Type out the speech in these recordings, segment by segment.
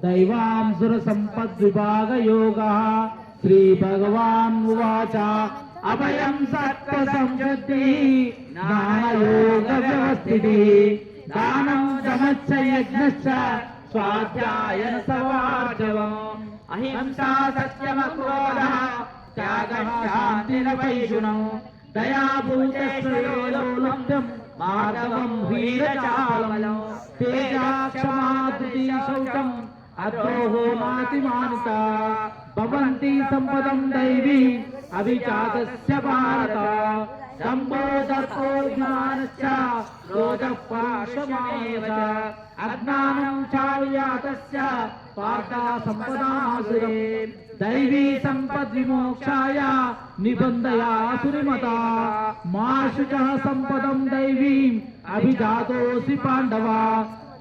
दैवांसुर संपद्विभागयोगः श्रीभगवान् उवाच अभयं सत्त्वसंशुद्धिः ज्ञानयोगव्यवस्थितिः दानं दमश्च यज्ञश्च स्वाध्यायन सवार्जवम् अहिंसा सत्यमक्रोधः त्यागः शान्तिरवैषुणम् दया भूतश्रेयोलब्धम् माधवम् वीरचालम् तेजा क्षमा धृति शौचम् अद्रोहो नातिमानिता भवन्ति सम्पदम् दैवी अभिजातस्य भारत दम्भो दर्पो ज्ञानश्च क्रोधः पाशमेव च अज्ञानं चाव्यातस्य पार्था सम्पदासुरे दैवी सम्पद्विमोक्षाय निबन्धयासुरिमता मा शुचः सम्पदं दैवीम् अभिजातोऽसि पाण्डव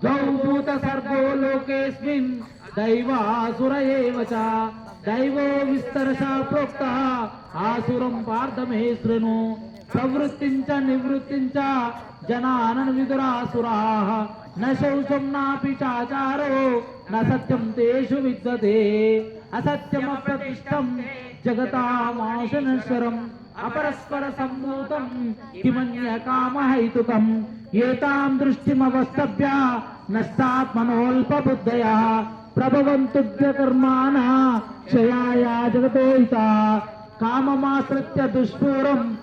द्वौ भूतसर्गो लोकेऽस्मिन् दैवासुर एव च दैवो विस्तरशा प्रोक्तः आसुरं पार्थ मे शृणु प्रवृत्तिं च निवृत्तिं च जनानन् विदुरासुराः न शौचं नापि चाचारो न सत्यं तेषु विद्यते असत्यमप्रतिष्ठं जगतामाशनश्वरम् अपरस्पर सम्भूतं किमन्यकामहैतुकम् एतां दृष्टिमवस्तभ्य नष्टात्मनोऽल्पबुद्धयः प्रभवन्तुभ्यकर्माणः क्षयाय जगतो हिता काममाश्रित्य दुष्पूरम्